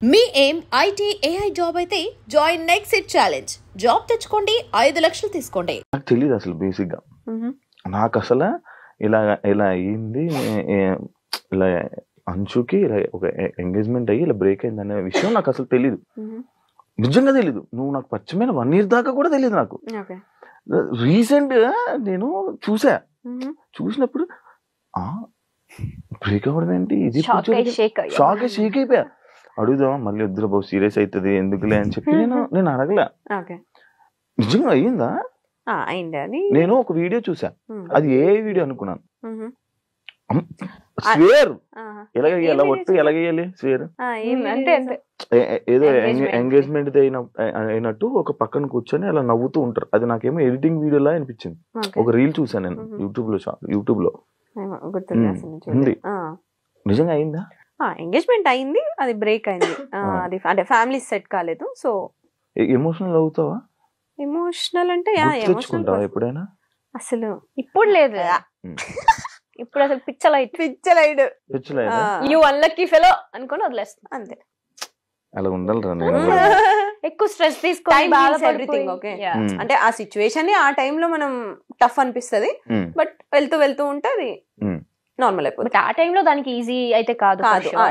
మీ ఏం IT AI job అయితే join next it challenge. Job తెచ్చుకోండి, 5 లక్షలు తీసుకోండి. నాకు తెలియదు అసలు బేసిక్ గా. నాకు అసలు ఇలా ఇలా అయ్యింది, ఇలా అంచుకి ఇలా ఒక ఎంగేజ్మెంట్ అయ్యి ఇలా బ్రేక్ అయింది అనే విషయం నాకు అసలు తెలీదు, నిజంగా తెలీదు. నువ్వు నాకు పరిచయమైన 1 year దాకా కూడా తెలియదు నాకు. రీసెంట్ గా నేను చూసినప్పుడు బ్రేక్ అవ్వడం ఏంటి, ఇది షాక్ అయిపోయా. అడుగుదామా మళ్ళీ వద్దురా బాబు సీరియస్ అవుతుంది ఎందుకులే అని చెప్పి నేను అడగలే. నిజంగా అయ్యిందా అయింది. నేను ఒక వీడియో చూసా, అది ఏ వీడియో అనుకున్నాను. స్వేర్ ఎలాగేయాలి, ఒట్టు ఎలాగేయాలి స్వేర్ ఏదో ఎంగేజ్మెంట్ అయినట్టు ఒక పక్కన కూర్చొని అలా నవ్వుతూ ఉంటారు. అది నాకేమో ఎడిటింగ్ వీడియోలా అనిపించింది. ఒక రీల్ చూసాను నేను యూట్యూబ్ లో ఉంది. నిజంగా అయిందా? ఎంగేజ్మెంట్ అయింది, అది బ్రేక్ అయింది. అది అంటే ఫ్యామిలీ సెట్ కాలేదు. సో ఎమోషనల్ అవుతావా? ఎమోషనల్ అంటే ఎప్పుడైనా? అసలు ఇప్పుడు లేదు, ఇప్పుడు అసలు పిచ్చలైడ్ యూ అన్లక్కీ ఫెలో అనుకొని వదిలేస్తాను అంతే. అలా ఉండాలిరా. ఎక్కువ స్ట్రెస్ తీసుకొని ఎవ్రీథింగ్ ఓకే అంటే ఆ సిచ్యువేషన్ ఆ టైంలో మనం టఫ్ అనిపిస్తుంది, బట్ వెళ్తూ ఉంటే అది నార్మల్ అయిపోతుంది. ఆ టైంలో దానికి ఈజీ అయితే కాదు,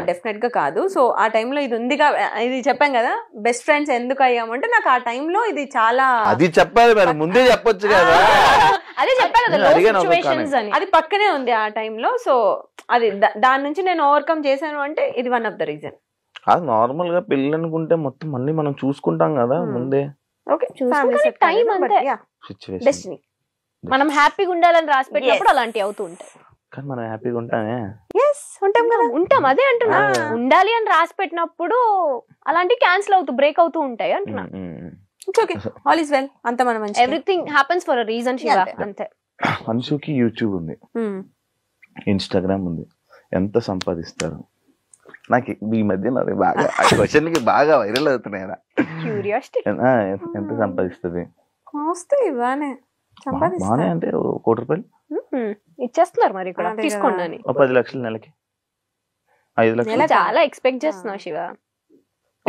డెఫినెట్ గా కాదు. సో ఆ టైంలో ఇది ఉంది, ఇది చెప్పాం కదా బెస్ట్ ఫ్రెండ్స్ ఎందుకు అయ్యామంటే నాకు ఆ టైంలో ఇది చాలా అది చెప్పాలి ముందే చెప్పొచ్చు కదా. అదే చెప్పాను, అది పక్కనే ఉంది ఆ టైంలో. సో అది దాని నుంచి నేను ఓవర్కమ్ చేశాను అంటే ఇది వన్ ఆఫ్ ద రీజన్. అది నార్మల్ గా పెళ్ళి అనుకుంటే మొత్తం అన్ని మనం చూసుకుంటాం కదా ముందే. టైం అంతే, డెస్టినీ. మనం హ్యాపీగా ఉండాలని రాసి పెట్టినప్పుడు అలాంటివి అవుతూ ఉంటాయి. కానీ మనం హ్యాపీగా ఉంటామే, ఉంటాం. అదే అంటున్నా, ఉండాలి అని రాసి పెట్టినప్పుడు అలాంటివి క్యాన్సిల్ అవుతూ బ్రేక్ అవుతూ ఉంటాయి అంటున్నా. ఆల్ ఇస్ వెల్, అంత మనం everything happens for a reason. అంతే. అన్షుకి యూట్యూబ్ ఉంది, ఇన్స్టాగ్రామ్ ఉంది. ఎంత సంపాదిస్తారు? నాకు ఈ మధ్య బాగా క్వశ్చన్ కి బాగా వైరల్ అవుతున్నాయి. ఎంత సంపాదిస్తుంది? బానే అంటే 1 కోటి రూపాయలు ఇచ్చేస్తున్నారు మరి ఇక్కడ, తీసుకోండి. 10 లక్షలు నెలకి, 5 లక్షలు. చాలా ఎక్స్పెక్ట్ చేస్తున్నావు శివ,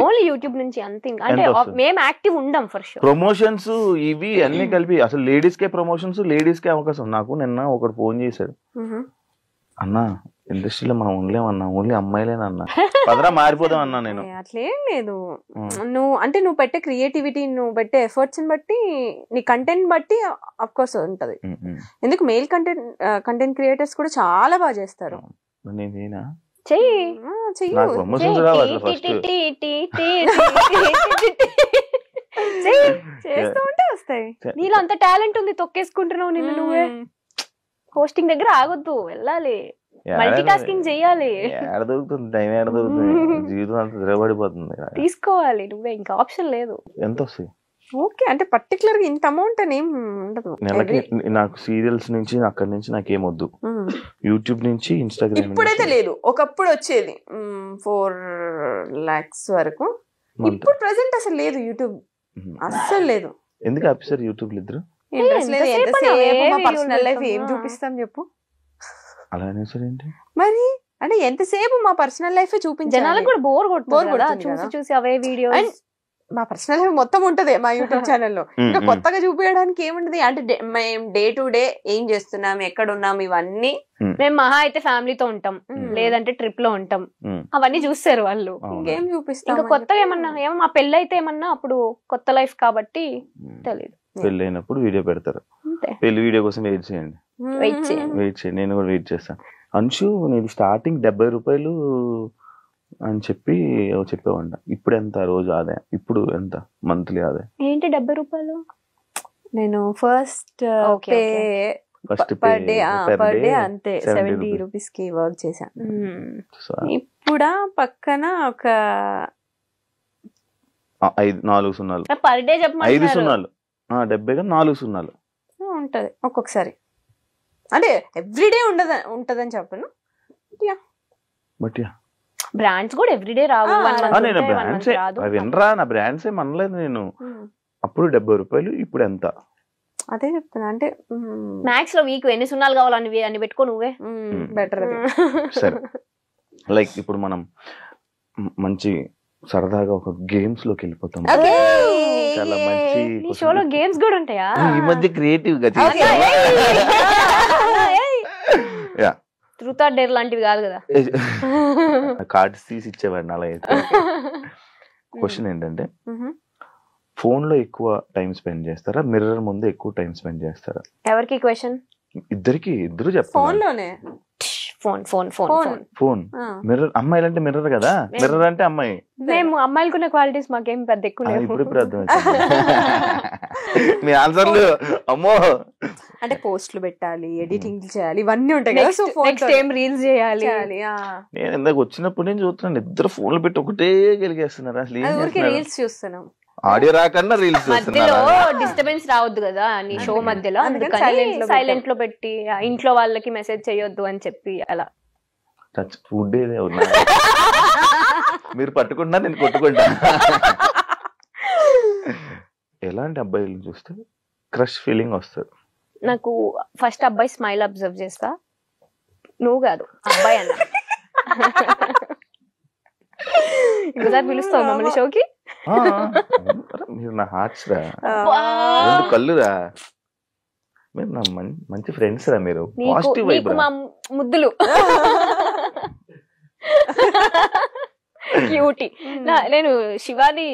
ఓన్లీ యూట్యూబ్ నుంచి అంతే. అంటే మేము యాక్టివ్ ఉండం ఫర్ షూర్. ప్రమోషన్స్ ఇవి అన్ని కలిపి అసలు లేడీస్ కే ప్రమోషన్స్, లేడీస్ కే అవకాశం. నాకు నిన్న ఒకడు ఫోన్ చేశాడు, అన్నా ఇండస్ట్రీలో మనం ఉండలేమన్నా, ఓన్లీ అమ్మాయిలేనన్నా, పదరా మారిపోదాం అన్నా. నేను అట్లేం లేదు, నువ్వు పెట్టే క్రియేటివిటీ, నువ్వు పెట్టే ఎఫర్ట్స్ బట్టి, నీ కంటెంట్ బట్టి అఫ్ కోర్స్ ఉంటది. ఎందుకు మేల్ కంటెంట్ క్రియేటర్స్ కూడా చాలా బాగా చేస్తారు. నేనేనా చేస్తూ ఉంటే వస్తాయి. నీలో అంత టాలెంట్ ఉంది, తొక్కేసుకుంటున్నావు నిన్ను నువ్వే. హోస్టింగ్ దగ్గర ఆగొద్దు, వెళ్ళాలి, మల్టీ టాస్కింగ్ చెయ్యాలి. దొరుకుతుంది టైం, దొరుకుతుంది, జీవితం అంతా ద్రవడిపోతుంది. తీసుకోవాలి నువ్వే, ఇంకా ఆప్షన్ లేదు. ఎంత వస్తాయి? ఓకే అంటే పర్టికులర్ గా ఇంత అమౌంట్ అని ఏం ఉండదు నెలకి. నాకు సీరియల్స్ నుంచి అక్కడి నుంచి నాకేమొద్దు, యూట్యూబ్ నుంచి ఇన్స్టాగ్రామ్. ఇప్పుడైతే లేదు, ఒకప్పుడు వచ్చేది 4 lakhs వరకు. ఇప్పుడు ప్రెసెంట్ అసలు లేదు, యూట్యూబ్ అస్సలు లేదు. ఎందుకు ఆఫీసర్ యూట్యూబ్ ఇద్దరు? మా పర్సనల్ లైఫ్ ఏం చూపిస్తాం చెప్పు? అలా ఏంటి మరి, అంటే ఎంతసేపు మా పర్సనల్ లైఫ్ చూపించాలి? జనాలకు కూడా బోర్ కొడుతుంది చూసి అవే వీడియో. మా పర్సనల్ లైఫ్ మొత్తం ఉంటది మా యూట్యూబ్ ఛానల్లో. ఇంకా కొత్తగా చూపించడానికి ఏముంటది? అంటే మేము డే టు డే ఏం చేస్తున్నాం, ఎక్కడ ఉన్నాం, ఇవన్నీ. మేము మహా అయితే ఫ్యామిలీతో ఉంటాం, లేదంటే ట్రిప్ లో ఉంటాం, అవన్నీ చూస్తారు వాళ్ళు. ఇంకేం చూపిస్తాం? ఇంకా కొత్తగా ఏమో మా పెళ్లి అయితే ఏమన్నా అప్పుడు కొత్త లైఫ్ కాబట్టి తెలియదు. పెళ్లి అయినప్పుడు వీడియో పెడతారు, పెళ్లి వీడియో కోసం వెయిట్ చేయండి. నేను కూడా వెయిట్ చేస్తాను. అంశు నేను స్టార్టింగ్ 70 రూపాయలు అని చెప్పి చెప్పేవాడి. ఇప్పుడు ఎంత రోజు ఆదాయం? ఇప్పుడు ఎంత మంత్లీ ఆదాయం? ఏంటి 70 రూపాయలు? నేను ఫస్ట్ పర్ డే అంతే 70 రూపీస్ కి వర్క్ చేశాను. ఇప్పుడు పక్కన ఒక 4 సున్నాలు పర్ డే చెప్పండి. 5 సున్నాలు 70 4 సున్నాలు ఉంటది ఒక్కొక్కసారి. అంటే ఎవ్రీడే ఉంటదని చెప్పను, బట్ బ్రాండ్స్ కూడా ఎవ్రీడే రావు. వినరా, నా బ్రాండ్స్ ఏం అనలేదు నేను. అప్పుడు 70 రూపాయలు, ఇప్పుడు ఎంత? అదే చెప్తున్నా. అంటే మ్యాథ్స్ లో వీక్ ఎన్ని సున్నాలు కావాలని అని పెట్టుకో నువ్వే, బెటర్. సరే, లైక్ ఇప్పుడు మనం మంచి సరదాగా ఒక గేమ్స్ లోకి వెళ్ళిపోతాం. చాలా మంచి నీ షోలో గేమ్స్ కూడా ఉంటాయా? ఈ మధ్య క్రియేటివ్ గా ట్రూత్ ఆర్ డేర్ లాంటివి కాదు కదా. కార్డ్స్ తీసి ఇచ్చేవాడిని అలా అయితే. క్వశ్చన్ ఏంటంటే, ఫోన్ లో ఎక్కువ టైం స్పెండ్ చేస్తారా, మిర్రర్ ముందు ఎక్కువ టైం స్పెండ్ చేస్తారా? ఎవరికి క్వశ్చన్? ఇద్దరు చెప్తారు. ఫోన్ లోనే. Phone phone phone phone phone. Mirror, అమ్మాయిలు అంటే మిర్రర్ కదా, మిర్రర్ అంటే అమ్మాయి. మేము అమ్మాయిలకున్న క్వాలిటీస్ మాకేం పెద్ద ఎక్కువ లేవు. ఇప్పుడు అర్థం మీ ఆన్సర్లు. అమ్మో, అంటే పోస్టులు పెట్టాలి, ఎడిటింగ్ చేయాలి, ఇవన్నీ ఉంటాయి కదా. సో నెక్స్ట్ టైం రీల్స్ చేయాలి. నేను ఇందాక వచ్చినప్పుడు నేను చూస్తున్నాను, ఇద్దరు ఫోన్లు పెట్టి ఒకటే గెలిగేస్తున్నారు. అసలు రీల్స్ చూస్తున్నాం, ఆడియో రాకన్నా రీల్స్ మధ్యలో డిస్టర్బెన్స్ రావద్దు కదా నీ షో మధ్యలో, అందుకని సైలెంట్ లో పెట్టి ఇంట్లో వాళ్ళకి మెసేజ్ చేయొద్దు అని చెప్పి అలా. ఫుడ్ ఏదే ఉన్నా మీరు పట్టుకుంటా, నేను కొట్టుకుంటా. ఎలాంటి అబ్బాయిలు చూస్తే క్రష్ ఫీలింగ్ వస్తుంది? నాకు ఫస్ట్ అబ్బాయి స్మైల్ అబ్జర్వ్ చేస్తా. నువ్వు కాదు, అబ్బాయి అన్న. ఇంకోసారి పిలుస్తావు మమ్మల్ని షోకి? మీరు నా హార్ట్స్ రా, కళ్ళు రా, మీరు నా మంచి ఫ్రెండ్స్ రా, మీరు పాజిటివ్ వైబ్ రా. ముద్దులు క్యూటీ. నేను శివాని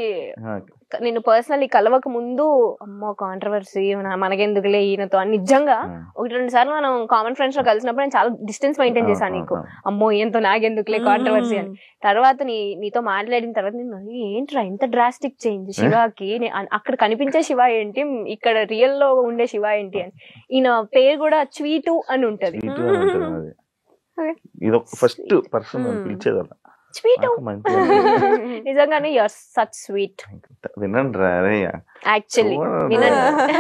నేను పర్సనల్లీ కలవక ముందు అమ్మో కాంట్రవర్సీ మనకెందుకులే ఈయనతో అని నిజంగా 1-2 సార్లు మనం కామన్ ఫ్రెండ్స్ లో కలిసినప్పుడు నేను చాలా డిస్టెన్స్ మెయింటైన్ చేశాను. నీకు అమ్మో ఈయనతో నాకెందుకులే కాంట్రవర్సీ అని. తర్వాత నీతో మాట్లాడిన తర్వాత నేను ఏంట్రా ఇంత డ్రాస్టిక్ చేంజ్ శివాకి, అక్కడ కనిపించే శివ ఏంటి, ఇక్కడ రియల్ లో ఉండే శివ ఏంటి అని. ఈయన పేరు కూడా స్వీటు అని ఉంటది. ఫస్ట్ పర్సన్ పిలిచేది స్వీట్. నిజంగానే యు ఆర్ సచ్ స్వీట్. వినండి రా యాక్చువల్లీ వినండి.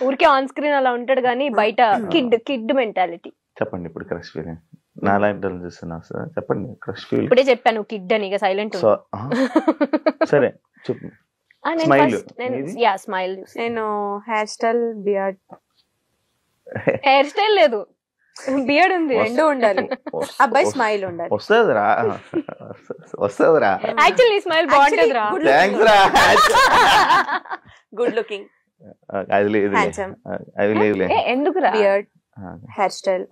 ఊరికే ఆన్ స్క్రీన్ అలా ఉంటాడు కానీ బయట కిడ్ మెంటాలిటీ. చెప్పండి ఇప్పుడు క్రష్ ఫీలింగ్. నాలాంటి చూస్తున్నా సార్, చెప్పండి క్రష్ ఫీలింగ్. ఇప్పుడే చెప్పాను కిడ్ అని, ఇక సైలెంట్. సరే చెప్పు. స్మైల్. నేను hair style, beard. Hair style లేదు, బియర్డ్ ఉంది, రెండు ఉండాలి. అబ్బాయి స్మైల్ ఉండాలి. వస్తుందిరా. యాక్చువల్లీ స్మైల్ బాగుంటది రా. థాంక్స్ రా. Good looking. అది లేదు, అది లేదు. ఎందుకు రా? Beard, hair style,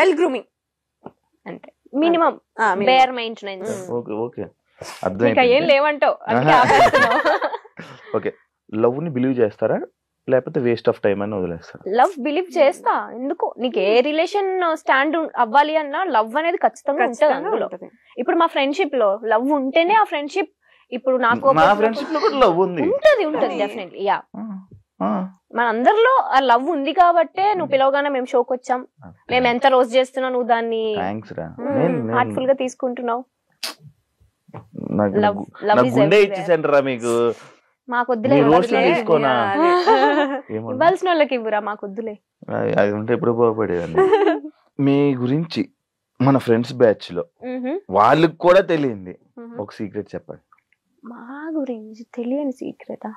well grooming, అంటే minimum bare maintenance. Okay okay, అర్థం. ఇంకా ఏం లేవంటావు. ఓకే, లవ్ ని బిలీవ్ చేస్తారా లేకపోతే వేస్ట్ ఆఫ్ టైం అని వదిలేస్తారు? లవ్ బిలీవ్ చేస్తా. ఎందుకు, నీకు ఏ రిలేషన్ స్టాండ్ అవ్వాలి అన్నా లవ్ అనేది ఖచ్చితంగా ఉంటది అందులో. ఇప్పుడు మా ఫ్రెండ్షిప్ లో లవ్ ఉంటేనే ఆ ఫ్రెండ్షిప్. ఇప్పుడు నాకు మా ఫ్రెండ్షిప్ లో కూడా లవ్ ఉంది, ఉంటది డెఫినెట్లీ. యా, మన అందరిలో ఆ లవ్ ఉంది కాబట్టే నువ్వు పిలవగానే మేము షోకి వచ్చాం. మేము ఎంత రోజు చేస్తున్నా నువ్వు దాన్ని హార్ట్ఫుల్ గా తీసుకుంటున్నావు. మీకు మాకు వద్దులే, ఇవ్వాల్సిన వాళ్ళకి ఇవ్వరా, మాకు వద్దులే. అది ఉంటే ఎప్పుడు పోపడేదండి. మీ గురించి మన ఫ్రెండ్స్ బ్యాచ్ లో వాళ్ళకి కూడా తెలియంది ఒక సీక్రెట్ చెప్పండి. మా గురించి తెలియని సీక్రెటా?